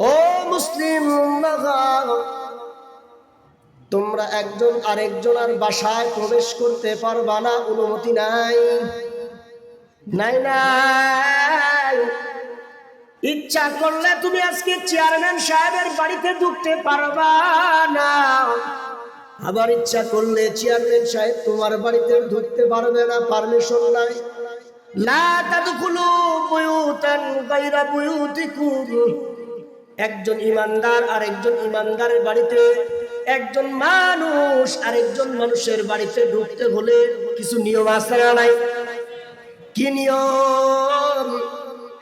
ও মুসলিম তোমরা একজন আরেকজনের বাসায় প্রবেশ করতে পারবা না, অনুমতি নাই। নাই নাই ইচ্ছা করলে তুমি আজকে চেয়ারম্যান সাহেবের বাড়িতে ঢুকতে পারবা না, আবার ইচ্ছা করলে চেয়ারম্যান সাহেব তোমার বাড়িতে ঢুকতে পারবে না, পারমিশন নাই। লা তাদখুলু বুয়ুতান গায়রা বুয়ুতিকুম। একজন ইমানদার আর একজন ইমানদারের বাড়িতে, একজন মানুষ আরেকজন মানুষের বাড়িতে ঢুকতে হলে কিছু নিয়ম আছে না নাই? কি নিয়ম?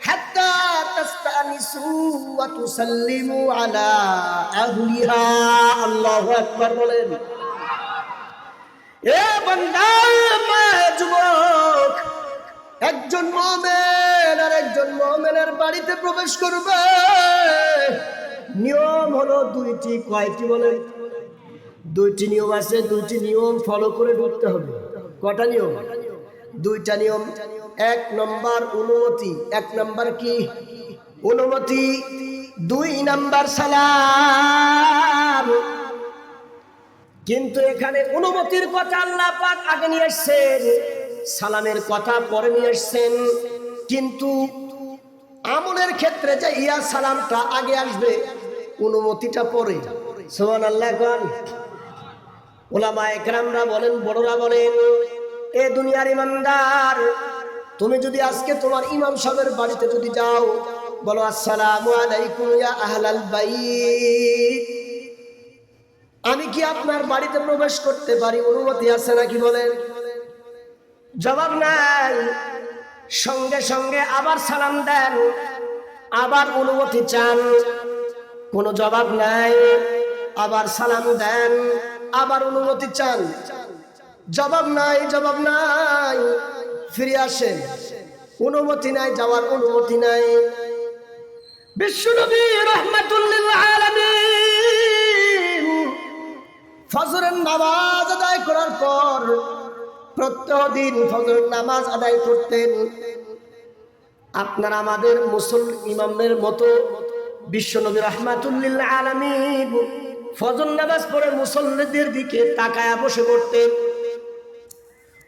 হাত্তা তাস্তানিসু ওয়া তুসাল্লিমু আলা আহলিহা। আল্লাহু আকবার বলেন। এ বান্দা, যুবক, একজন মুমিন আর একজন মুমিনের বাড়িতে প্রবেশ করবে, নিয়ম হলো দুইটি। কয়টি বলেন? দুইটি নিয়ম আছে। দুইটি নিয়ম ফলো করে ঢুকতে হবে। কটা নিয়ম? দুইটা নিয়ম। এক নম্বর অনুমতি। এক নম্বর কি? অনুমতি। দুই নম্বর সালাম। কিন্তু এখানে অনুমতির কথা আল্লাহ পাক আগে নিয়ে আসছেন, সালামের কথা পরে নিয়ে আসছেন। কিন্তু আমলের ক্ষেত্রে যে ইয়া সালামটা আগে আসবে, অনুমতিটা পরে। সুবহানাল্লাহ। উলামায়ে কেরামরা বলেন, বড়রা বলেন, এ দুনিয়ার ইমানদার, তুমি যদি আজকে তোমার ইমাম সাহেবের বাড়িতে যদি যাও, বলো আসসালামু আলাইকুম ইয়া আহলাল বাইত, আমি কি আপনার বাড়িতে প্রবেশ করতে পারি? অনুমতি আছে নাকি বলেন? জবাব নাই। সঙ্গে সঙ্গে আবার সালাম দেন, আবার অনুমতি চান, কোনো জবাব নাই। আবার সালাম দেন, আবার অনুমতি চান, জবাব নাই। জবাব নাই। ফিরে আসেন, অনুমতি নাই, যাওয়ার অনুমতি নাই। বিশ্বনবী রাহমাতুল লিল আলামিন ফজরের নামাজ আদায় করার পর প্রত্যেকদিন ফজরের নামাজ আদায় করতেন। আপনার আমাদের মুসলিম ইমামের মতো বিশ্বনবী রাহমাতুল লিল আলামিন ফজর নামাজ পড়ে মুসল্লিদের দিকে তাকায়া বসে পড়তেন।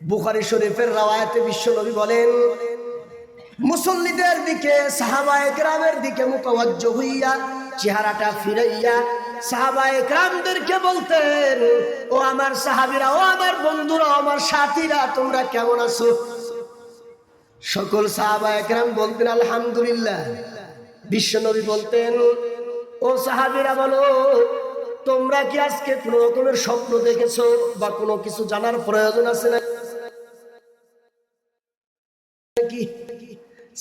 বুখারী শরীফের রাওয়ায়াতে বিশ্বনবী বলেন, মুসল্লিদের দিকে, সাহাবায়ে কেরামের দিকে মুতাওয়াজ্জহ হইয়া, চেহারাটা ফিরাইয়া সাহাবায়ে কেরামদেরকে বলতেন, ও আমার সাহাবীরা, ও আমার বন্ধুরা, ও আমার সাথীরা, তোমরা কেমন আছো? সকল সাহাবায়ে কেরাম বলতেন আলহামদুলিল্লাহ। বিশ্বনবী বলতেন, ও সাহাবীরা বলো, তোমরা কি আজকে কোনো রকমের স্বপ্ন দেখেছো বা কোনো কিছু জানার প্রয়োজন আছে না? কি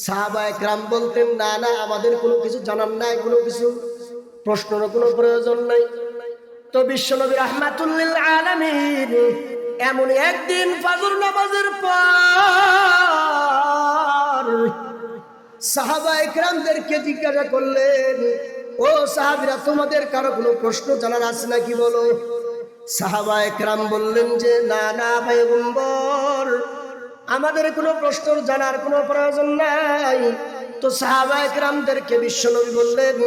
সাহাবায়ে কেরাম বলতেন, না না, আমাদের কোনো কিছু জানার নাই, কোনো কিছু প্রশ্নের কোনো প্রয়োজন নাই। তো বিশ্বনবী রাহমাতুল লিল আলামিন এমন একদিন ফজর নামাজের পর সাহাবায়ে কেরামদেরকে জিজ্ঞাসা করলেন, ও সাহাবীরা, তোমাদের কারো কোনো প্রশ্ন জানার আছে নাকি বলো? সাহাবায়ে কেরাম বললেন যে, না না পয়গম্বর, আমাদের কোনো প্রশ্ন জানার কোনো প্রয়োজন নাই। তো সাহাবায়ে কেরামদেরকে বিশ্বনবী বললেন,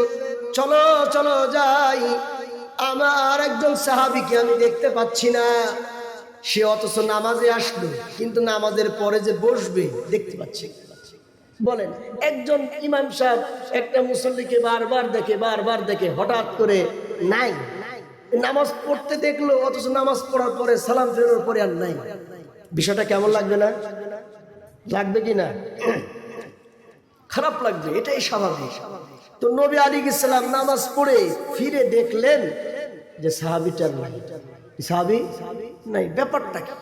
চলো চলো যাই, আমার একজন সাহাবীকে আমি দেখতে পাচ্ছি না, সে অথচ নামাজে আসলো, কিন্তু নামাজের পরে যে বসবে দেখতে পাচ্ছি। বলেন, একজন ইমাম সাহেব একটা মুসল্লিকে বারবার দেখে, বারবার দেখে, হঠাৎ করে নাই, নামাজ পড়তে দেখলো, অথচ নামাজ পড়ার পরে সালাম ফেরানোর পরে আর নাই। বিষয়টা কেমন লাগবে না? লাগবে কি না? খারাপ লাগবে, এটাই স্বাভাবিক। তো নবী আলাইহিস সালাম নামাজ পড়ে ফিরে দেখলেন যে সাহাবীটা নাই, সাহাবী নাই। ব্যাপারটা কি?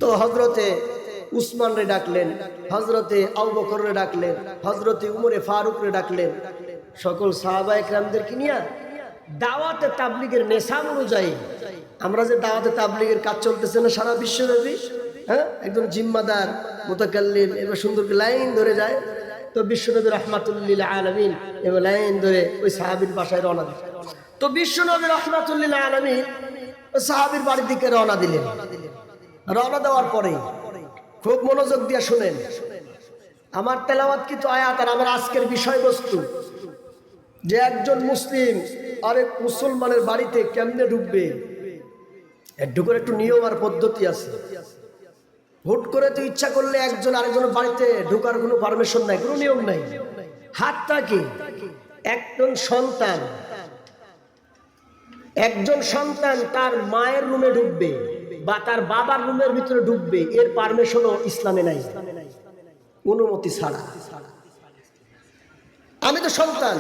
তো হযরতে উসমান রে ডাকলেন, হযরতে আবু বকর রে ডাকলেন, হযরতে উমরে ফারুক রে ডাকলেন, সকল সাহাবায়ে কেরামদেরকে নিয়ে দাওয়াতে তাবলীগের নেশাব অনুযায়ী, আমরা যে দাওয়াতে তাবলীগের কাজ চলতেছে না সারা বিশ্বব্যাপী, হ্যাঁ, একজন জিম্মাদার মুতাকাল্লিম এবার সুন্দর লাইন ধরে যায়। তো বিশ্বনবী রাহমাতুল লিল আলামিন এবার লাইন ধরে ওই সাহাবীর বাসায় রওনা দিলেন। তো বিশ্বনবী রাহমাতুল লিল আলামিন ওই সাহাবীর বাড়ির দিকে রওনা দিলেন। রওনা দেওয়ার পরে খুব মনোযোগ দিয়ে শুনেন, আমার তেলাওয়াতকৃত আয়াত আর আমার আজকের বিষয়বস্তু, যে একজন মুসলিম আরেক মুসলমানের বাড়িতে কেমনে ঢুকবে, ঢুকার একটু নিয়ম আর পদ্ধতি আছে। হুট করে তো ইচ্ছা করলে একজন আরেকজনের বাড়িতে ঢুকার কোনো পারমিশন নাই, কোনো নিয়ম নাই। হাতটা কি একজন সন্তান তার মায়ের রুমে ঢুকবে বা তার বাবার রুমের ভিতরে ঢুকবে, এর পারমিশনও ইসলামে নাই, অনুমতি ছাড়া। আমি তো সন্তান,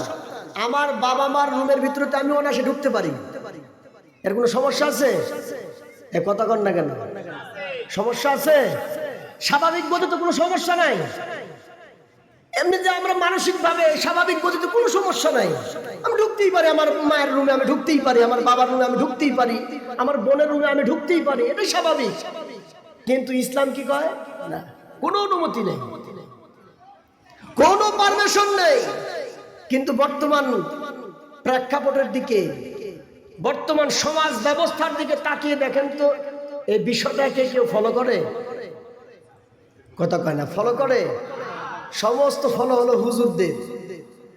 আমার বাবা মার রুমের ভিতরে তো আমি অনায়াসে ঢুকতে পারি, এর কোনো সমস্যা আছে? এ কথা কর না কেন? সমস্যা আছে? স্বাভাবিক বোধে তো কোনো সমস্যা নাই। এমনি যে আমরা মানসিক ভাবে স্বাভাবিক বোধে তো কোনো সমস্যা নাই, আমি ঢুকতেই পারি, আমার মায়ের রুমে আমি ঢুকতেই পারি, আমার বাবার রুমে আমি ঢুকতেই পারি, আমার বোনের রুমে আমি ঢুকতেই পারি, এটা স্বাভাবিক। কিন্তু ইসলাম কি কয়? না, কোনো অনুমতি নেই, কোনো পারমিশন নেই। কিন্তু বর্তমান প্রেক্ষাপটের দিকে, বর্তমান সমাজ ব্যবস্থার দিকে তাকিয়ে দেখেন তো, এই বিষয়টাকে কেউ ফলো করে? কথা কয় না, ফলো করে? সমস্ত ফলো হলো হুজুরদের।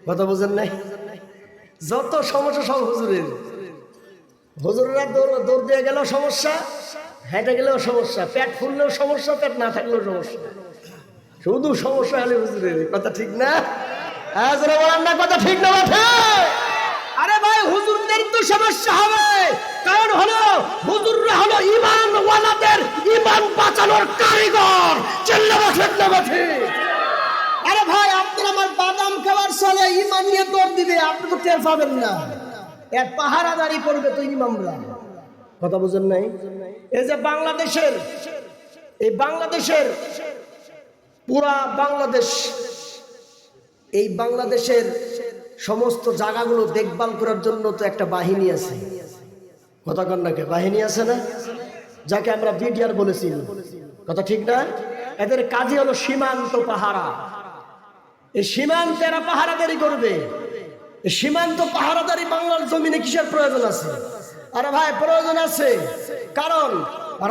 কথা বোঝেন নাই? যত সমস্যা সব হুজুরের। হুজুররা দৌড় দিয়ে গেলেও সমস্যা, হেঁটে গেলেও সমস্যা, পেট ফুললেও সমস্যা, পেট না থাকলেও সমস্যা, শুধু সমস্যা হলে হুজুরের। কথা ঠিক না? কথা ঠিক না? আরে ভাই, হুজুরদের তো সমস্যা হবে, কারণ হলো হুজুররা হলো ঈমান ওয়ালাদের ঈমান বাঁচানোর কারিগর। আরে ভাই, আপনার আমার বাদাম খাওয়ার চলে ঈমান নিয়ে দৌড় দিবে, আপনি তো টের পাবেন না, এর পাহারাদারি করবে তো ইমামরা। কথা বুঝেন নাই? এই যে বাংলাদেশের পুরা বাংলাদেশ, এই বাংলাদেশের সমস্ত জায়গাগুলো দেখভাল করার জন্য তো একটা বাহিনী আছে। কথা কন না কে? বাহিনী আছে না, যাকে আমরা বিডিআর বলেছি। কথা ঠিক না? এদের কাজই হলো সীমান্ত পাহারা। এই সীমান্তে এরা পাহারাদারি করবে। এই সীমান্ত পাহারাদারি বাংলার জমিনে কিসের প্রয়োজন আছে? আরে ভাই, প্রয়োজন আছে, কারণ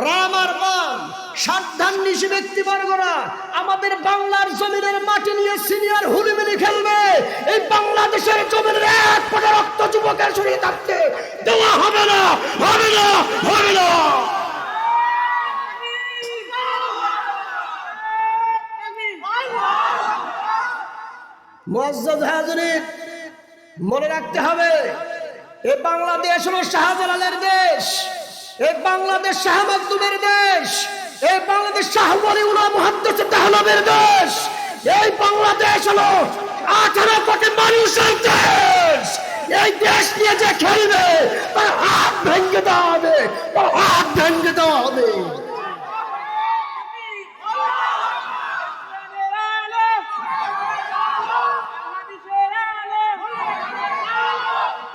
রাম আর বাম সাধ্যান্বিষী ব্যক্তিবর্গরা আমাদের বাংলার জমিনের মাটি নিয়ে সিনিয়র হুলিমিলি খেলবে। এই বাংলাদেশের জমিনের এক ফোঁটা রক্ত যুবকের শরীরে থাকতে দেওয়া হবে না, হবে না, হবে না। মুআজ্জাজ হাজিরিন, মনে রাখতে হবে, এই বাংলাদেশ হলো শাহজালালের দেশ, এই বাংলাদেশ শাহ মাকদুমের দেশ, এই বাংলাদেশ শাহ ওয়ালিউল্লাহ মুহাদ্দিস দেহলভীর দেশ, এই বাংলাদেশ হলো 18 কোটি মানুষের দেশ। এই দেশ নিয়ে যে খেলবে তার হাত ভেঙে দেওয়া হবে, তার হাত ভেঙে দেওয়া হবে।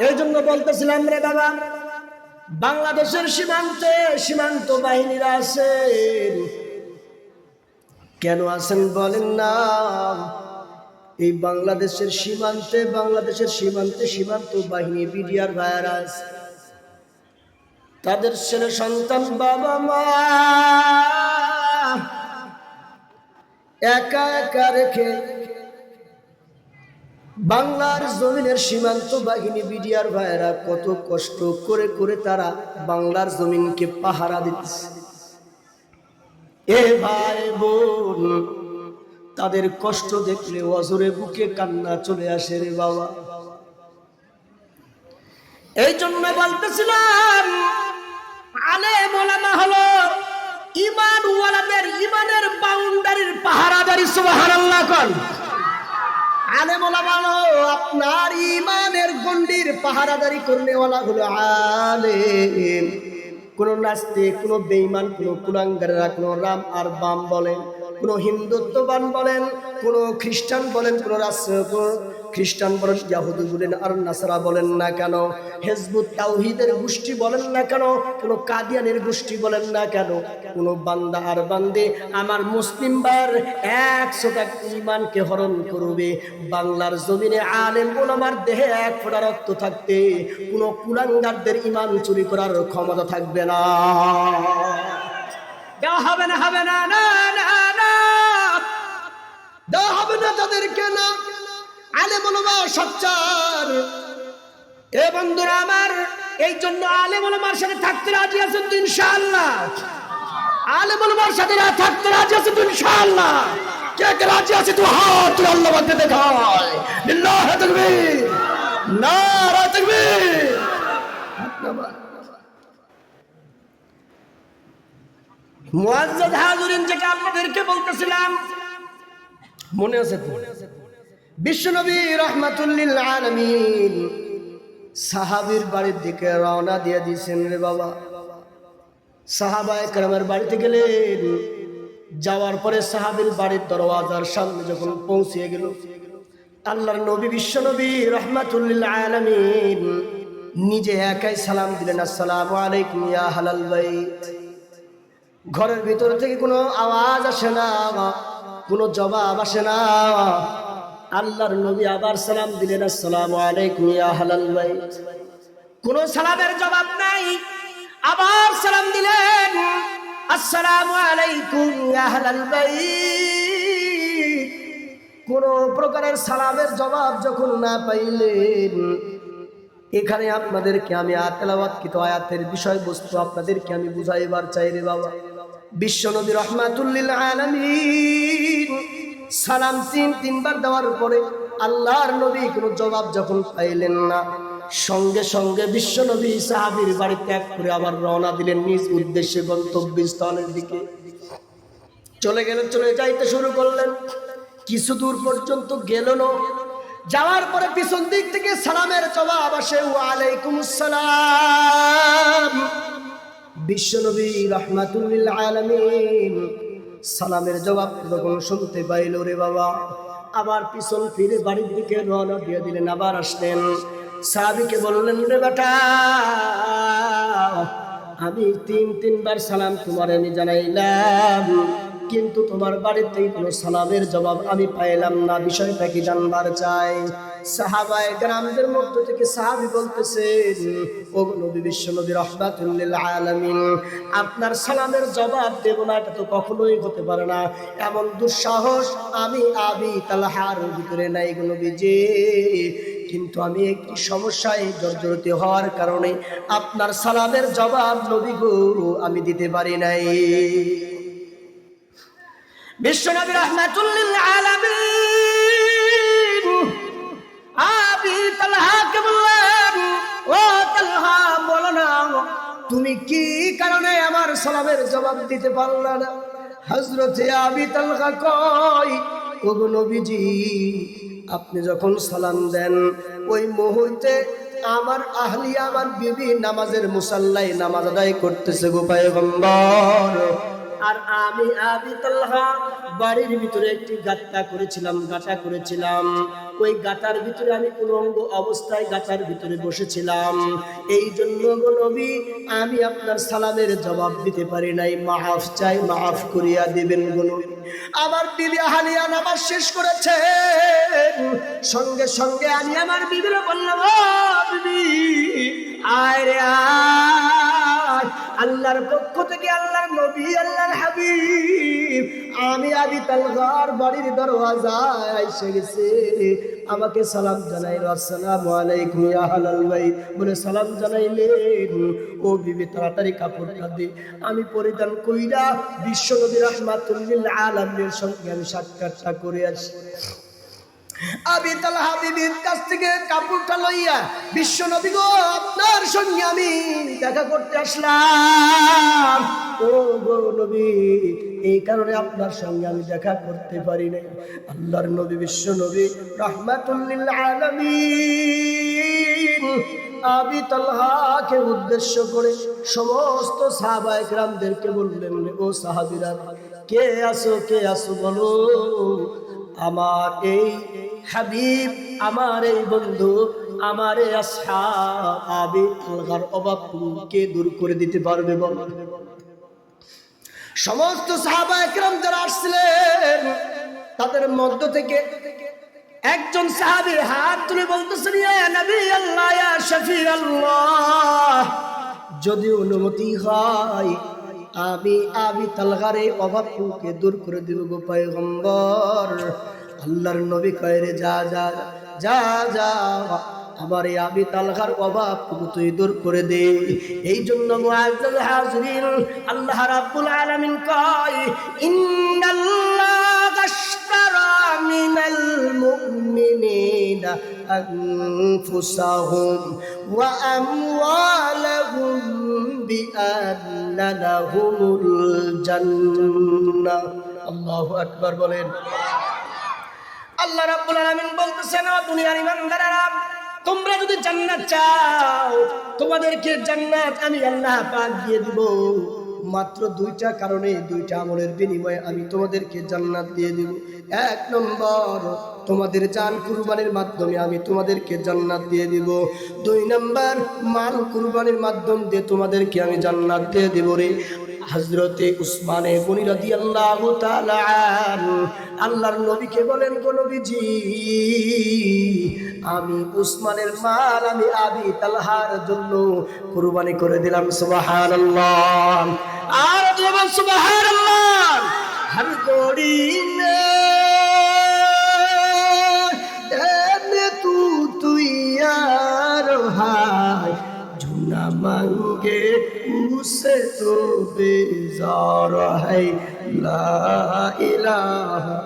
এই জন্য বলতেছিলাম রে বাবা, বাংলাদেশের সীমান্তে সীমান্ত বাহিনীরা আছেন। কেন আছেন বলেন না? এই বাংলাদেশের সীমান্তে সীমান্ত বাহিনী বিডিআর ভাইরাস, তাদের ছেলে সন্তান বাবা মা একা একা রেখে বাংলার জমিনের সীমান্ত বাহিনী বিডিআর ভাইরা কত কষ্ট করে করে তারা বাংলার জমিনকে পাহারা দিচ্ছে। এ ভাই বোন, তাদের কষ্ট দেখলে অজরে বুকে কান্না চলে আসে রে বাবা। এই জন্য বলতেছিলাম, আলেম ওলামা হলো ঈমান ওয়ালাদের ঈমানের বাউন্ডারির পাহারাদারি। সুবহানাল্লাহ কোন? আলেম ওলামা হলো আপনার ঈমানের গণ্ডির পাহারাদারি করনেওয়ালা হলো আলেম। কোন নাস্তিক, কোন বেঈমান, কোন কুলাঙ্গারেরা, কোন রাম আর বাম বলেন, কোন হিন্দুত্ববান বলেন, কোন খ্রিস্টান বলেন, কোন খ্রিস্টান বলেন, ইয়াহুদি বলেন আর নাসারা বলেন না কেন, হিজবুত তাওহীদের গোষ্ঠী বলেন না কেন, কোন কাদিয়ানের গোষ্ঠী বলেন না কেন, কোন বান্দা আর বান্দে আমার মুসলিম ভাইয়ের 100টা ঈমানকে হরণ করবে। বাংলার জমিনে আলেম ওলামার দেহে এক ফোঁটা রক্ত থাকতে কোন কুলাঙ্গারদের ঈমান চুরি করার ক্ষমতা থাকবে না। দেওয়া হবে না, হবে না, না না না। দেওয়া হবে না যাদেরকে না আলেম ওলামা সচ্চার। এ বন্ধুরা আমার, এই জন্য আলেম ওলামার সাথে থাকতে রাজি আছেন তো ইনশাআল্লাহ? আলেম ওলামার সাথে থাকতে রাজি আছেন তো ইনশাআল্লাহ? কে কে রাজি আছে তো হাত তুলে আল্লাহ বাদে দেখায়। লিল্লাহি তাকবীর, নারা তাকবীর। মুআজ্জাজ হাজুরিন, যেটা আপনাদেরকে বলতেছিলাম মনে আছে তো? বিশ্বনবী রাহমাতুল লিল আলামিন সাহাবীর বাড়ির দিকে রওনা দিয়ে দিয়েছেন রে বাবা। সাহাবায়ে কেরামের বাড়িতে গেলেন, যাওয়ার পরে সাহাবীর বাড়ির দরওয়াজার সামনে যখন পৌঁছে গেল, আল্লাহর নবী বিশ্বনবী রাহমাতুল লিল আলামিন নিজে একাই সালাম দিলেন, আসসালামু আলাইকুম ইয়া আহলাল বাইত। ঘরের ভিতর থেকে কোনো আওয়াজ আসে না, কোনো জবাব আসে না। আল্লাহর নবী আবার সালাম দিলেন, আসসালামু আলাইকুম ইয়া আহলাল বাইত। কোনো সালামের জবাব নাই। আবার সালাম দিলেন, আসসালামু আলাইকুম ইয়া আহলাল বাইত। কোনো প্রকারের সালামের জবাব যখন না পাইলেন, এখানে আপনাদেরকে আমি তেলাওয়াতকৃত আয়াতের বিষয়বস্তু আপনাদেরকে আমি বুঝাইবার চাই রে বাবা। বিশ্বনবী রাহমাতুল লিল আলামিন সালাম তিনবার দেওয়ার পরে আল্লাহর নবী কোনো জবাব যখন পাইলেন না, সঙ্গে সঙ্গে বিশ্বনবী সাহাবীর বাড়ি ত্যাগ করে আবার রওনা দিলেন নিজ উদ্দেশ্যে, গন্তব্যস্থলের দিকে চলে গেলেন। চলে যাইতে শুরু করলেন, কিছু দূর পর্যন্ত গেল না। যাওয়ার পরে পিছন দিক থেকে সালামের জবাব আসে, ওয়া আলাইকুমুস সালাম। বিশ্বনবী রাহমাতুল লিল আলামিন সালামের জবাব যখন শুনতে পাইল রে বাবা, আবার পিছন ফিরে বাড়ির দিকে রওনা দিয়ে দিলেন। আবার আসলেন, সাহাবীকে বললেন, রে বেটা, আমি তিনবার সালাম তোমার আমি জানাইলাম, কিন্তু তোমার বাড়ির থেকে কোনো সালামের জবাব আমি পাইলাম না, বিষয়টা কি জানবার চাই। সাহাবায়ে কেরামদের মধ্য থেকে সাহাবী বলতেছেন, ও নবী বিশ্বনবী রাহমাতুল লিল আলামিন, আপনার সালামের জবাব দেব না এটা তো কখনোই হতে পারে না। এমন দুঃসাহস আমি আবি তালহার ভিতরে নাই গো নবীজি, কিন্তু আমি একটি সমস্যায় জর্জরিত হওয়ার কারণে আপনার সালামের জবাব নবী গো আমি দিতে পারি নাই। বিশ্বনবী রাহমাতুল লিল আলামিন আবি তালহাকে বললেন, ও তালহা, বলো না তুমি কি কারণে আমার সালামের জবাব দিতে পারলা না? হযরতে আবি তালহা কয়, ও গো নবীজি, আপনি যখন সালাম দেন ওই মুহূর্তে আমার আহলিয়া, আমার বিবি নামাজের মুসাল্লায় নামাজ আদায় করতেছে গো পয়গম্বর। আর আমি আবি তালহা বাড়ির ভিতরে একটি গাঁটা করেছিলাম। ওই গাঁটার ভিতরে আমি উলঙ্গ অবস্থায় গাঁটার ভিতরে বসেছিলাম। এই জন্য গো নবী আমি আপনার সালামের জবাব দিতে পারি নাই, মাফ চাই, মাফ করিয়া দিবেন গো নবী। আমার বিবি আহলিয়া নামাজ শেষ করেছে, সঙ্গে সঙ্গে আমি আমার বিবিরে বললাম, ও বিবি, আয় রে আয়, আল্লাহর পক্ষ থেকে আল্লাহর নবী, আল্লাহর হাবিব আমি আবি তালহার বাড়ির দরওয়াজায় এসে গেছে, আমাকে সালাম জানাইল, আসসালামু আলাইকুম ইয়া আহলাল বাইত বলে সালাম জানাইলেন। ও বিবি, তাড়াতাড়ি কাপড়টা দে, আমি পরিধান কইরা বিশ্বনবী রাহমাতুল লিল আলামিনের সঙ্গে আমি সাক্ষাৎটা করে আসি। আবি তালহা বিবির কাছ থেকে কাপড়টা লইয়া, বিশ্বনবী গো, আপনার সঙ্গে আমি দেখা করতে আসলাম। ও গো নবী, এই কারণে আপনার সঙ্গে আমি দেখা করতে পারি নাই। আল্লাহর নবী বিশ্বনবী রাহমাতুল লিল আলামিন আবি তালহাকে উদ্দেশ্য করে সমস্ত সাহাবায়ে কেরামদেরকে বললেন, ও সাহাবীরা, কে আসো বলো, আমার এই হাবিব, আমার এই বন্ধু, আমার এই আসহাব আবি তালহার অভাব কে দূর করে দিতে পারবে বলো? সমস্ত সাহাবায়ে কেরাম যারা আসছিলেন তাদের মধ্য থেকে একজন সাহাবী হাত তুলে বলতেছেন, ইয়া নবী আল্লাহ, ইয়া শফি আল্লাহ, যদি অনুমতি হয় আমি আবি তালহার এই অভাবকে দূর করে দিব গো পয়গম্বর। আল্লাহর নবী কয় রে যা যা যা যা, আমার এই আবি তালহার অভাবটুকু তুই দূর করে দে। এই জন্য মুআজ্জাল হাজিরিন, আল্লাহ রাব্বুল আলামিন কয় ইন্নাল্লাহা আশতারা মিনাল মুমিনিনা আনফুসাহুম ওয়া আমওয়ালাহুম বিআন্না লাহুমুল জান্নাহ। আল্লাহু আকবার বলেন। আল্লাহ রাব্বুল আলামিন বলতেছেন, ও দুনিয়ার ইমানদারেরা, তোমরা যদি জান্নাত চাও, তোমাদেরকে জান্নাত আমি আল্লাহ পাক দিয়ে দিব। মাত্র দুইটা কারণে, দুইটা আমলের বিনিময়ে আমি তোমাদেরকে জান্নাত দিয়ে দিব। এক নম্বর, তোমাদের জান কুরবানির মাধ্যমে আমি তোমাদেরকে জান্নাত দিয়ে দিব। দুই নম্বর, মাল কুরবানির মাধ্যম দিয়ে তোমাদেরকে আমি জান্নাত দিয়ে দিব রে। হযরতে উসমানে গনি রাদিয়াল্লাহু তাআলা আল্লাহর নবীকে বলেন, গো নবীজি, আমি উসমানের মাল আমি আবি তালহার জন্য কুরবানি করে দিলাম। সুবহানাল্লাহ, আর বলুন সুবহানাল্লাহ। হর গোড়ি মে এনে তুই আর হায় জুনা মাঙ্গে উসে তো বেজার है লা ইলাহা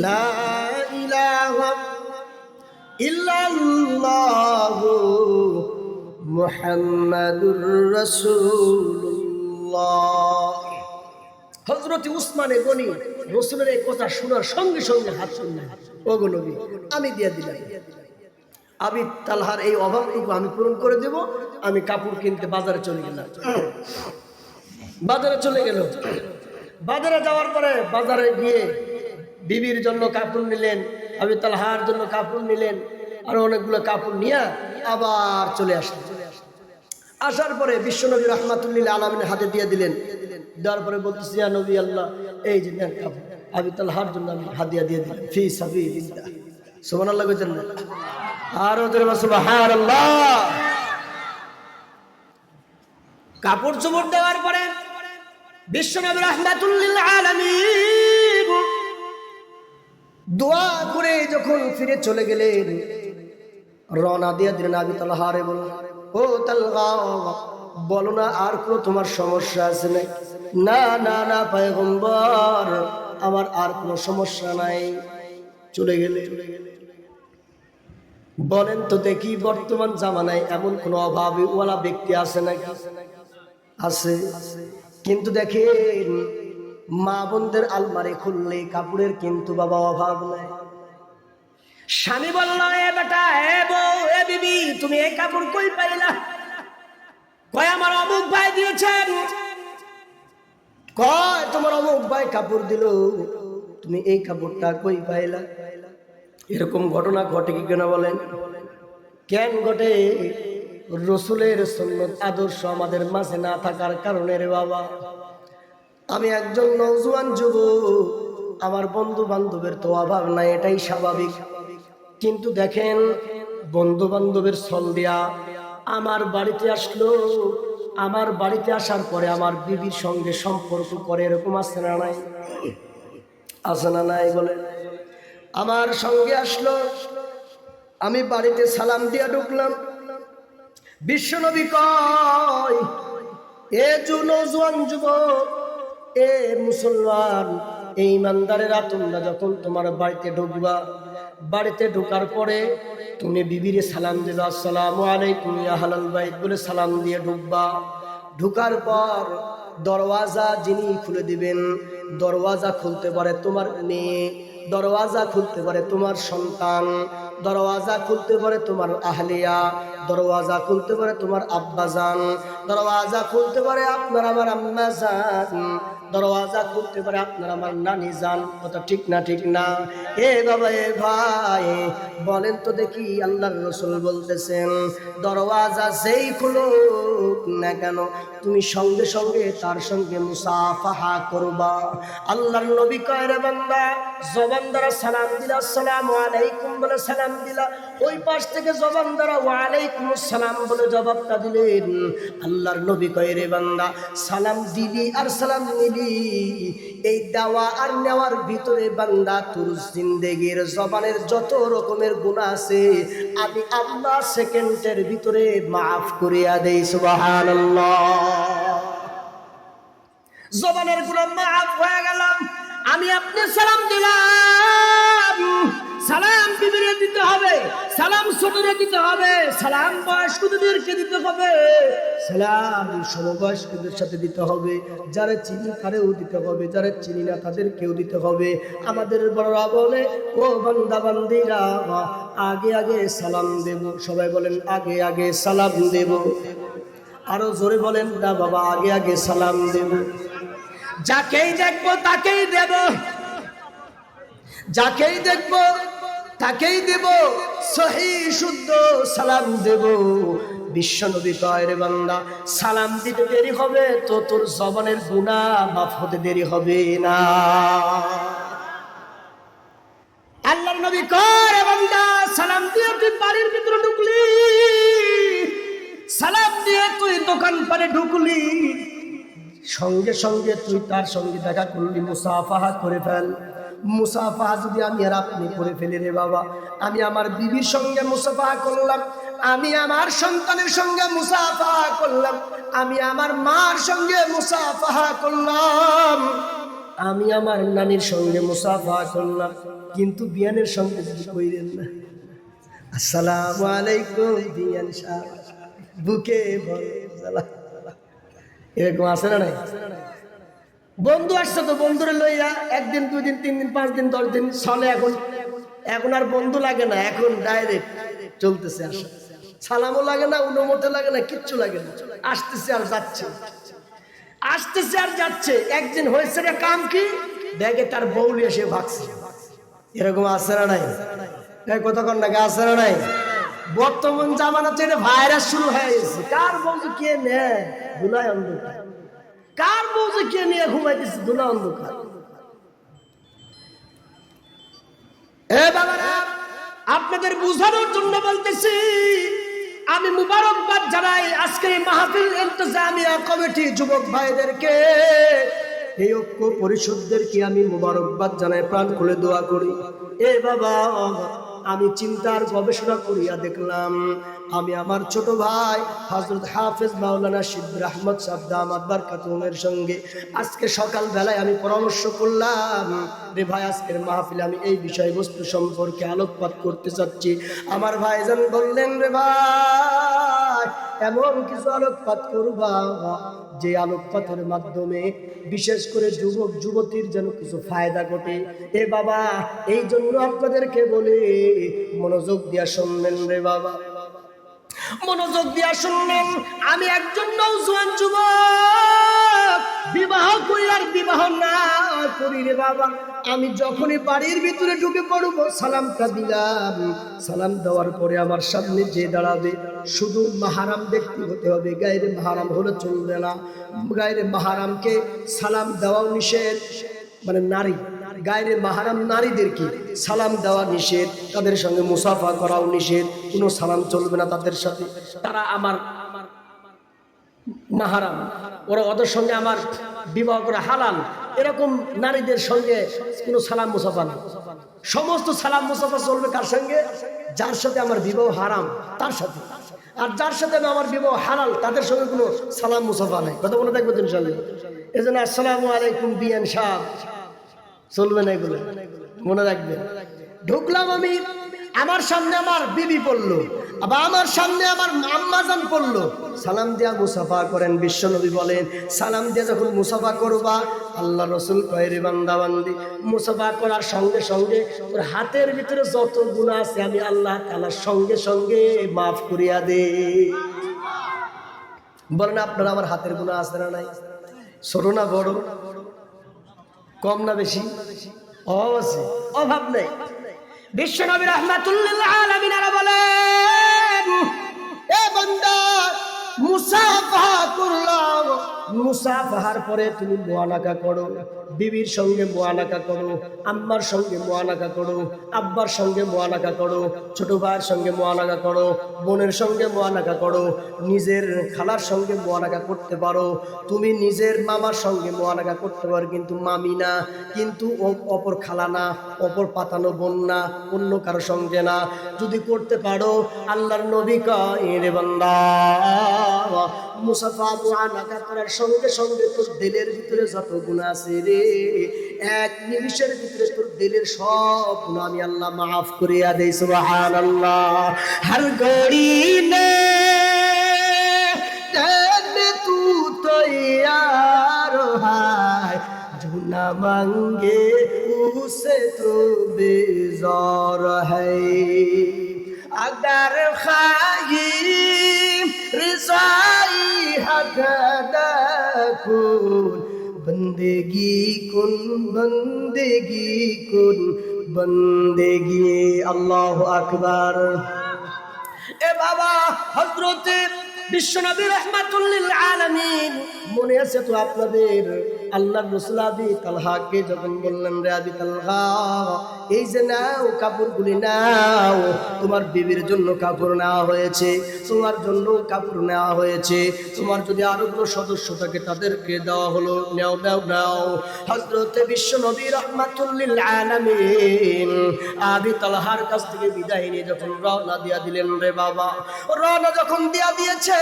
লা ইলাহা ইল্লাল্লাহু মুহাম্মাদুর রাসূলুল্লাহ। হযরত উসমানে গনি রাসূলের এই কথা শোনার সঙ্গে সঙ্গে হাত তুললেন, ও গো নবী, আমি দিয়ে দিলাম। আবি তালহার এই অভাবটুকু আমি পূরণ করে দেব। আমি কাপড় কিনতে বাজারে চলে গেলাম। বাজারে চলে গেল। বাজারে যাওয়ার পরে বাজারে গিয়ে বিবির জন্য কাপড় নিলেন, আবি তালহার জন্য কাপড় নিলেন, আরো অনেকগুলো কাপড় নিয়ে আবার চলে আসলেন। আসার পরে বিশ্বনবী রাহমাতুল্লিল আলামিনের হাতে দিয়ে দিলেন। দেওয়ার পরে বলতেছি, ইয়া নবী আল্লাহ, এই যে নেন কাপড়, আবি তালহার জন্য আমি হাদিয়া দিয়ে দিলাম ফি সাবিলিল্লাহ। সুবহানাল্লাহ কইতেন না? আর ওদের সুবহানাল্লাহ। কাপড় চোপড় দেওয়ার পরে বিশ্বনবী রাহমাতুল্লিল আলামিন দোয়া করে যখন ফিরে চলে গেলেন, রওনা দিয়ে দিলেন আবি তালহারে বললেন, ও তালহা, বলো না আর কোনো তোমার সমস্যা আছে নাকি? না না না পয়গম্বর, আমার আর কোনো সমস্যা নাই। চলে গেলে। বলেন তো দেখি, বর্তমান জামানায় এমন কোন অভাবীওয়ালা ব্যক্তি আছে নাকি? আছে। কিন্তু দেখেন, মা বোনদের আলমারি খুললে কাপড়ের কিন্তু বাবা অভাব নাই। স্বামী বলল, এ বেটা, এ বউ, এ বিবি, তুমি এই কাপড় কই পাইলা? কয় আমার অমুক ভাই দিয়েছেন। কয় তোমার অমুক ভাই কাপড় দিল, তুমি এই কাপড়টা কই পাইলা? এরকম ঘটনা ঘটে কি কেন বলেন? কেন ঘটে? রসুলের সুন্নত আদর্শ আমাদের মাঝে না থাকার কারণে রে বাবা। আমি একজন নওজোয়ান যুবক, আমার বন্ধু বান্ধবের তো অভাব নাই, এটাই স্বাভাবিক। কিন্তু দেখেন, বন্ধু বান্ধবের ছল দিয়া আমার বাড়িতে আসলো। আমার বাড়িতে আসার পরে আমার বিবির সঙ্গে সম্পর্ক করে, এরকম আছে না নাই? আছে না নাই বলে? আমার সঙ্গে আসলো, আমি বাড়িতে সালাম দিয়া ঢুকলাম। বিশ্বনবী কয়, এ নওজোয়ান যুবক, এ মুসলমান, এই ইমানদারেরা, তোমরা যখন তোমার বাড়িতে ঢুকবা, বাড়িতে ঢোকার পরে তুমি বিবিরে সালাম দিবা, আসসালামু আলাইকুম ইয়া আহলাল বাইত বলে সালাম দিয়ে ঢুকবা। ঢুকার পর দরওয়াজা যিনি খুলে দিবেন, দরওয়াজা খুলতে পারে তোমার মেয়ে, দরওয়াজা খুলতে পারে তোমার সন্তান, দরওয়াজা খুলতে পারে তোমার আহলিয়া, দরওয়াজা খুলতে পারে তোমার আব্বাজান, দরওয়াজা খুলতে পারে আপনার আমার আম্মাজান, দরওয়াজা করতে পারে আপনার আমার নানি যান, কথা ঠিক না ঠিক না? এ বাবা এ ভাই বলেন তো দেখি, আল্লাহর রাসূল বলতেছেন দরওয়াজা যেই খুলুক না কেন তুমি সঙ্গে সঙ্গে তার সঙ্গে মুসাফাহা করবা। আল্লাহর নবী কয় রে বান্দা, জবান দ্বারা সালাম দিলা, আসসালামু আলাইকুম বলে সালাম দিলা, ওই পাশ থেকে জবান দ্বারা ওয়া আলাইকুম আসসালাম বলে জবাবটা দিলেন। আল্লাহর নবী কয় রে বান্দা, সালাম দিলি আর সালাম নিলি, এই দেওয়া আর নেওয়ার ভিতরে বান্দা তোর জিন্দেগির জবানের যত রকমের গুনাহ আছে আমি আল্লাহ সেকেন্ডের ভিতরে মাফ করিয়া দেই। সুবহানাল্লাহ। জবানের গুনাহ মাফ হয়ে গেলাম। আমি আপনি সালাম দিলাম, সালাম বিবিরে দিতে হবে, সালাম ছোটরে দিতে হবে, সালাম বয়স্কদেরকে দিতে হবে, সালাম সমবয়স্কদের সাথে দিতে হবে, যারা চিনি তারেও দিতে হবে, যারা চিনি না তাদেরকেও দিতে হবে। আমাদের বড়রা বলে ও বান্দা বান্দিরা আগে আগে সালাম দেব। সবাই বলেন আগে আগে সালাম দেব। আরো জোরে বলেন না বাবা, আগে আগে সালাম দেব। যাকেই দেখবো তাকেই দেব, যাকেই দেখবো তাকেই দেব, সহি শুদ্ধ সালাম দেব। বিশ্বনবী কয় রে বান্দা, সালাম দিতে দেরি হবে তো তোর জবানের গুনাহ মাফ হতে দেরি হবে না। আল্লাহর নবী কয় রে বান্দা, সালাম দিয়ে তুই বাড়ির ভিতরে ঢুকলি, সালাম দিয়ে তুই দোকান পারে ঢুকলি, সঙ্গে সঙ্গে তুই তার সঙ্গে দেখা করলি, মুসাফাহা করে ফেল। মুসাফাহা যদি আমি আর আপনি করে ফেলি রে বাবা, আমি আমার বিবির সঙ্গে মুসাফাহা করলাম, আমি আমার সন্তানের সঙ্গে মুসাফাহা করলাম, আমি আমার মার সঙ্গে মুসাফাহা করলাম, আমি আমার নানির সঙ্গে মুসাফাহা করলাম, কিন্তু বিয়ানের সঙ্গে যদি কইলেন না আসসালামু আলাইকুম বিয়ান সাহেব বুকে বলা, এরকম আছে না নাই? বন্ধু আসছে তো বন্ধুরে লইয়া একদিন দুই দিন তিন দিন পাঁচ দিন 10 দিন চলে, এখন আর বন্ধু লাগে না, এখন ডাইরেক্ট চলতেছে আসা, সালামও লাগে না, অনুমতি লাগে না, কিচ্ছু লাগে না, আসতেছে আর যাচ্ছে, আসতেছে আর যাচ্ছে। একদিন হয়েছে রে কাম কি, ব্যাগে তার বউলি এসে ভাগছে। এরকম আছে না নাই? কতক্ষণ নাকি আছে না নাই? বর্তমান জামানা থেকে ভাইরাস শুরু হয়ে গেছে। কার বউ যে কে নেয় ধুলায় অন্ধকার, কার বউ যে কে নিয়ে ঘুমাইতেছে ধুলা অন্ধকার। এ বাবারা, আপনাদের বুঝানোর জন্য বলতেছি, আমি মুবারকবাদ জানাই আজকে মাহফিল ইন্তেজামিয়া কমিটি যুবক ভাইদেরকে, এই ঐক্য পরিষদদেরকে আমি মুবারকবাদ জানাই, প্রাণ খুলে দোয়া করি। এ বাবা, আমি চিন্তার গবেষণা করিয়া দেখলাম, আমি আমার ছোট ভাই হযরত হাফেজ মাওলানা শিবর আহমদ সাহেব দামাত বারকাতুহুমের সঙ্গে আজকে সকাল বেলায় আমি পরামর্শ করলাম, রে ভাই আজকের মাহফিলে আমি এই বিষয়বস্তু সম্পর্কে আলোকপাত করতে চাচ্ছি। আমার ভাইজান বললেন, রে ভাই এমন কিছু আলোকপাত করবা যে আলোকপাতের মাধ্যমে বিশেষ করে যুবক যুবতীর যেন কিছু ফায়দা ঘটে। এ বাবা, এই জন্য আপনাদেরকে বলি মনোযোগ দিয়া শুনবেন রে বাবা, মনোযোগ দিয়া শুনবেন। আমি একজন নওজোয়ান যুবক, বিবাহ করি আর বিবাহ না করি রে বাবা, আমি যখনই বাড়ির ভিতরে ঢুকে পড়বো সালামটা দিলাম, সালাম দেওয়ার পরে আমার সামনে যে দাঁড়াবে শুধু মাহারাম ব্যক্তি হতে হবে, গায়রে মাহারাম হলে চলবে না। গায়রে মাহারামকে সালাম দেওয়াও নিষেধ, মানে নারী গায়রে মাহারাম নারীদেরকে সালাম দেওয়া নিষেধ, তাদের সঙ্গে মুসাফা করাও নিষেধ, কোনো সালাম চলবে না তাদের সাথে, তারা আমার মাহারাম, ওরা ওদের সঙ্গে আমার বিবাহ করা হালাল। এরকম নারীদের সঙ্গে কোনো সালাম মুসাফা না। সমস্ত সালাম মুসাফা চলবে কার সঙ্গে? যার সাথে আমার বিবাহ হারাম তার সাথে, আর যার সাথে আমার বিবাহ হালাল তাদের সঙ্গে কোনো সালাম মুসাফা নাই। কথা মনে থাকবে ইনশাআল্লাহ। এই জন্য আসসালামু আলাইকুম বিয়ান সাহেব চলবে না, এগুলো মনে রাখবে। ঢুকলাম আমি, আমার সামনে আমার বিবি পড়লো, আবার আমার সামনে আমার আম্মাজান পড়লো, সালাম দিয়া মুসাফা করেন। বিশ্বনবী বলেন, সালাম দিয়া যখন মুসাফা করবা, আল্লাহ রসুল কয় রে বান্দা বান্দি, মুসাফা করার সঙ্গে সঙ্গে তোর হাতের ভিতরে যত গুনাহ আছে আমি আল্লাহ তাআলার সঙ্গে সঙ্গে মাফ করিয়া দে। বলেন আপনারা আমার হাতের গুনাহ আছে না নাই? ছোট না বড়? কম না বেশি? অভাব আছে? অভাব নেই। বিশ্বনবী রাহমাতুল্লিল আলামিন বলেন, এ বান্দা মুসাফাহা করলাম, মুসাফাহার পরে তুমি মুআনাকা করো, বিবির সঙ্গে মুআনাকা করো, আম্মার সঙ্গে মুআনাকা করো, আব্বার সঙ্গে মুআনাকা করো, ছোট ভাইয়ের সঙ্গে মুআনাকা করো, বোনের সঙ্গে মুআনাকা করো, নিজের খালার সঙ্গে মুআনাকা করতে পারো, তুমি নিজের মামার সঙ্গে মুআনাকা করতে পারো, কিন্তু মামি না, কিন্তু অপর খালা না, অপর পাতানো বোন না, অন্য কারো সঙ্গে না। যদি করতে পারো, আল্লাহর নবী কয় রে বান্দা, মুসাফা মুআনাকা করার সঙ্গে সঙ্গে তোর দিলের ভিতরে যত গুনাহ আছে রে, এক নিমিষের ভিতরে তোর দিলের সব গুনাহ আমি আল্লাহ মাফ করিয়া দেই। সুবহানাল্লাহ। হর ঘড়ি নে তেনে তু তৈয়ার হায়, जो ना मांगे उसे तो बेजार है, अगर खाई रिसाई हक कुन बंदेगी कुन बंदेगी कुन बंदेगी। अल्लाह अकबर। এ বাবা, হযরতে বিশ্বনবী রাহমাতুল্লিল আলামিন মনে আছে তো আপনাদের? আল্লাহর রাসূল আবি তালহাকে যখন বললেন, রে আবি তালহা, এই যে নাও কাপড়গুলি নাও, তোমার বিবির জন্য কাপড় নেওয়া হয়েছে, তোমার জন্য কাপড় নেওয়া হয়েছে, তোমার যদি আরো কোনো সদস্য থাকে তাদেরকে দেওয়া হলো, নাও নাও নাও। হযরতে বিশ্বনবী রাহমাতুল্লিল আলামিন আবি তালহার কাছ থেকে বিদায় নিয়ে যখন রওনা দিয়া দিলেন, রে বাবা, রওনা যখন দিয়া দিয়েছে,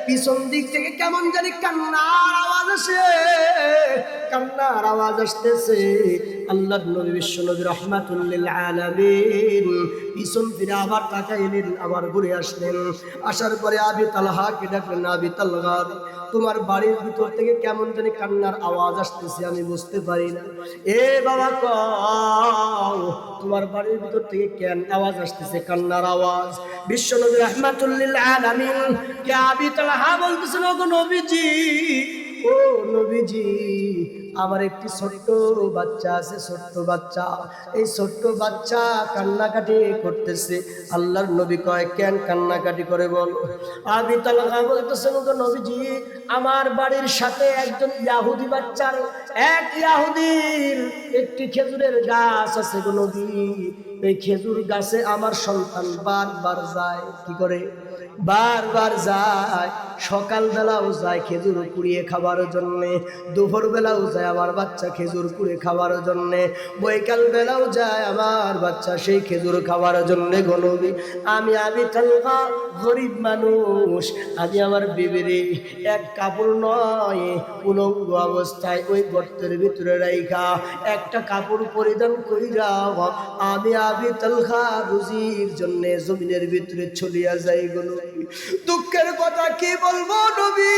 পিছন দিক থেকে কেমন জানি কান্নার আওয়াজ আসে, কান্নার আওয়াজ আসতেছে। আল্লাহর নবী বিশ্বনবী রাহমাতুল্লিল আলামিন পিছন ফিরে আবার তাকাইলেন, আবার ঘুরে আসলেন। আসার পরে আবি তালহাকে ডাকলেন, আবি তালহা, তোমার বাড়ির ভিতর থেকে কেমন জানি কান্নার আওয়াজ আসতেছে, আমি বুঝতে পারি না। এ বাবা কও, তোমার বাড়ির ভিতর থেকে কেন আওয়াজ আসতেছে, কান্নার আওয়াজ? বিশ্বনবী রাহমাতুল্লিল আলামিন কে আবি তালহা বলতেছেন, ও নবীজি, ও নবীজি, আমার একটি ছোট্ট বাচ্চা আছে, ছোট্ট বাচ্চা, এই ছোট্ট বাচ্চা কান্নাকাটি করতেছে। আল্লাহর নবী কয়, কেন কান্নাকাটি করে বল? আবি তালহা বলতেছেন, গো নবীজি, আমার বাড়ির সাথে একজন ইহুদি বাচ্চার, এক ইহুদির একটি খেজুরের গাছ আছে গো নবী, এই খেজুর গাছে আমার সন্তান বারবার যায়। কি করে? বারবার যায়। সকালবেলাও যায় খেজুর কুড়িয়ে খাবার জন্যে, দুপুর বেলাও যায় আমার বাচ্চা খেজুর কুড়িয়ে খাবার জন্যে, বৈকাল বেলাও যায় আমার বাচ্চা সেই খেজুর খাবার জন্যে। গো নবী, আমি আবি তালহা গরিব মানুষ, আমি আমার বিবিরে এক কাপড় নয়, উলঙ্গ অবস্থায় ওই গর্তের ভিতরে রাইখা একটা কাপড় পরিধান কইরা আমি আবি তালহা রুজির জন্যে জমিনের ভিতরে চলিয়া যাই। গো নবী, দুঃখের কথা কি বলবো নবী,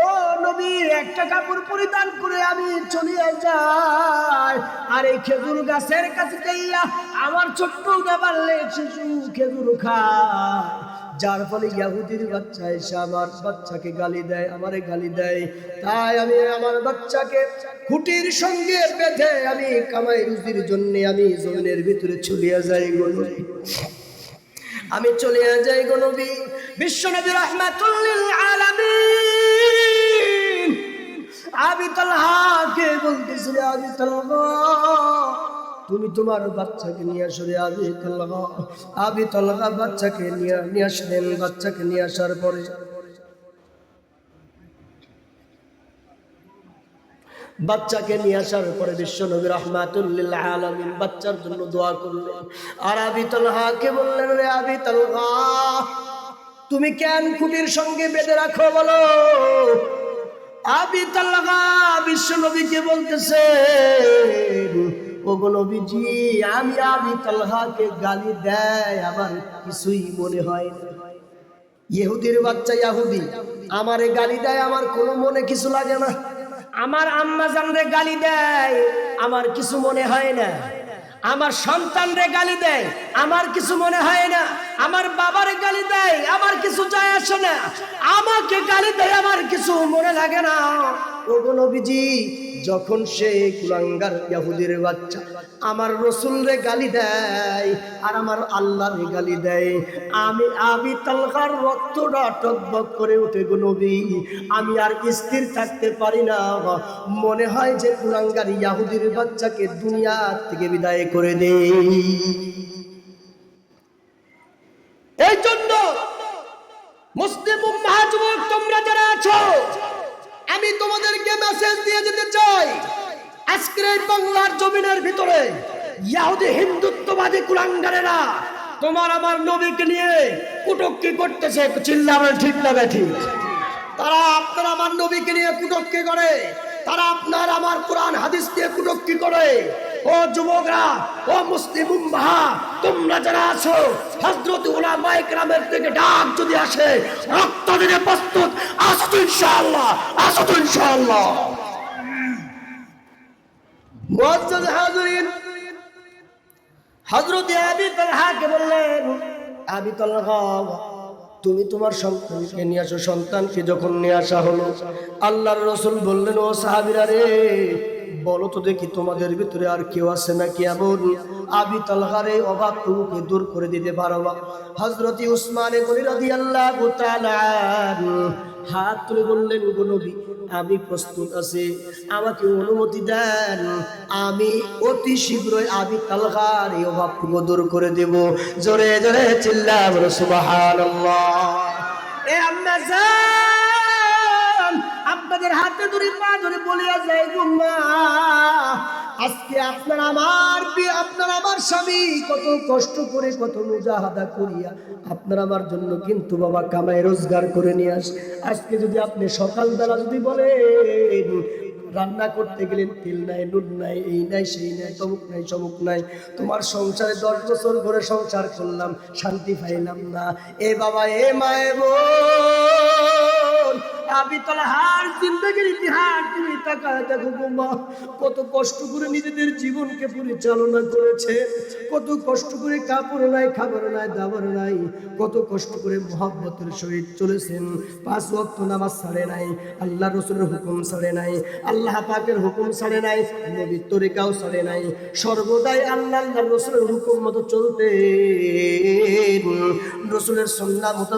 ও নবী, একটা কাপড় পরিধান করে আমি চলিয়া যাই, আর এই খেজুর গাছের কাছে যাইয়া আমার ছোট্ট পারলে শিশু খেজুর খায়, যার ফলে ইহুদির বাচ্চা এসে আমার বাচ্চাকে গালি দেয়, আমারে গালি দেয়। তাই আমি আমার বাচ্চাকে খুঁটির সঙ্গে বেঁধে আমি কামাই রুজির জন্য আমি জমিনের ভিতরে চলিয়া যাই। গো নবী, আমি চলিয়া যাই। গো নবী, বিশ্বনবী রাহমাতুল্লিল আলামিন আবি তালহাকে বলতেছিল, আবি তালহা, তুমি তোমার বাচ্চাকে নিয়ে আসো রে আবি তালহা। আবি তালহা বাচ্চাকে নিয়ে আসলেন। বাচ্চাকে নিয়ে আসার পরে বিশ্বনবী রাহমাতুল্লিল আলামিন বাচ্চার জন্য দোয়া করলেন, আর আবি তালহাকে বললেন, রে আবি তালহা, তুমি কেন খুঁটির সঙ্গে বেঁধে রাখো বলো? আবি তালহা বিশ্বনবীকে বলতেছে, ওগো নবীজি, আমি আবি তালহাকে গালি দেয় আমার কিছুই মনে হয় না। ইহুদির বাচ্চা ইহুদি আমারে গালি দেয়, আমার কোনো মনে কিছু লাগে না। আমার আম্মা জানরে গালি দেয়, আমার কিছু মনে হয় না। আমার সন্তানরে গালি দেয়, আমার কিছু মনে হয় না। আমার বাবারে গালি দেয়, আমার কিছু যায় আসে না। আমাকে গালি দেয়, আমার কিছু মনে লাগে না। ওগো নবীজি, যখন সে কুলাঙ্গার ইহুদির বাচ্চা আমার রাসূলরে গালি দেয় আর আমার আল্লাহরে গালি দেয়, আমি আবি তালহার রক্তটা টকবক করে ওঠে গো নবী। আমি আর স্থির থাকতে পারি না। মনে হয় যে কুলাঙ্গার ইহুদির বাচ্চাকে দুনিয়া থেকে বিদায় করে দেই। এই জন্য মুসলিম উম্মাহ যুবক তোমরা যারা আছো, আমি তোমাদেরকে মেসেজ দিয়ে যেতে চাই, আজকের এই বাংলার জমিনের ভিতরে ইহুদি হিন্দুত্ববাদী কুলাঙ্গারেরা তোমার আমার নবীকে নিয়ে কুটক্কি করতেছে। চিল্লাবেন ঠিক না ঠিক? তারা আপনার আমার নবীকে নিয়ে কুটক্কি করে, তারা আপনার আমার কোরআন হাদিস দিয়ে কুটক্কি করে। ও যুবকরা, ও মুসলিম উম্মাহ তোমরা যারা আছো, হযরত উলামায়ে কেরামের থেকে ডাক যদি আসে রক্ত দিতে প্রস্তুত আছো তো ইনশাআল্লাহ, আছো তো ইনশাআল্লাহ। মুআজ্জাজ হাজিরিন, হযরত আবি তালহাকে বললেন, আবি তালহা তুমি তোমার সন্তানকে নিয়ে আসো। সন্তানকে যখন নিয়ে আসা হলো, আল্লাহর রাসূল বললেন, ও সাহাবীরা রে, বলো তো দেখি তোমাদের ভিতরে আর কেউ আছে নাকি এমন আবি তালহার এই অভাবটুকুকে দূর করে দিতে পারবা? হযরত উসমান গনি রাদিয়াল্লাহু তাআলা হাত তুলে বললেন, গো নবী, আমি প্রস্তুত আছি, আমাকে অনুমতি দেন, আমি অতি শীঘ্রই আবি তালহার এই অভাবটুকু দূর করে দেব। জোরে জোরে চিল্লাবেন সুবহানাল্লাহ। এ আম্মা জান, আপনাদের হাতে ধরে পা ধরে বলিয়া যাই গো মা, আজকে আপনার আমার স্বামী কত কষ্ট করে, কত মুজাহাদা করিয়া আপনার আমার জন্য কিন্তু বাবা কামাই রোজগার করে নিয়ে আসে। আজকে যদি আপনি সকালবেলা যদি বলেন রান্না করতে গেলেন তেল নাই, নুন নাই, এই নাই, সেই নাই, তমুক নাই, সমুক নাই, তোমার সংসারে 10 বছর ধরে সংসার করলাম, শান্তি পাইলাম না। এ বাবা, এ মা, এ বোন, আবি তালহার জিন্দেগির ইতিহাস তুমি তাকায় দেখো গো মা, কত কষ্ট করে নিজেদের জীবনকে পরিচালনা করেছে, কত কষ্ট করে কাপড় নাই, খাবার নাই, দাবার নাই, কত কষ্ট করে মুহাব্বতের সহিত চলেছেন। 5 ওয়াক্ত নামাজ ছাড়ে নাই, আল্লাহ রাসূলের হুকুম ছাড়ে নাই, আল্লাহ পাকের হুকুম ছাড়ে নাই, নবীর তরিকাও ছাড়ে নাই, সর্বদাই আল্লাহ রাসূলের হুকুম মতো চলতে, রাসূলের সুন্নাহ মতো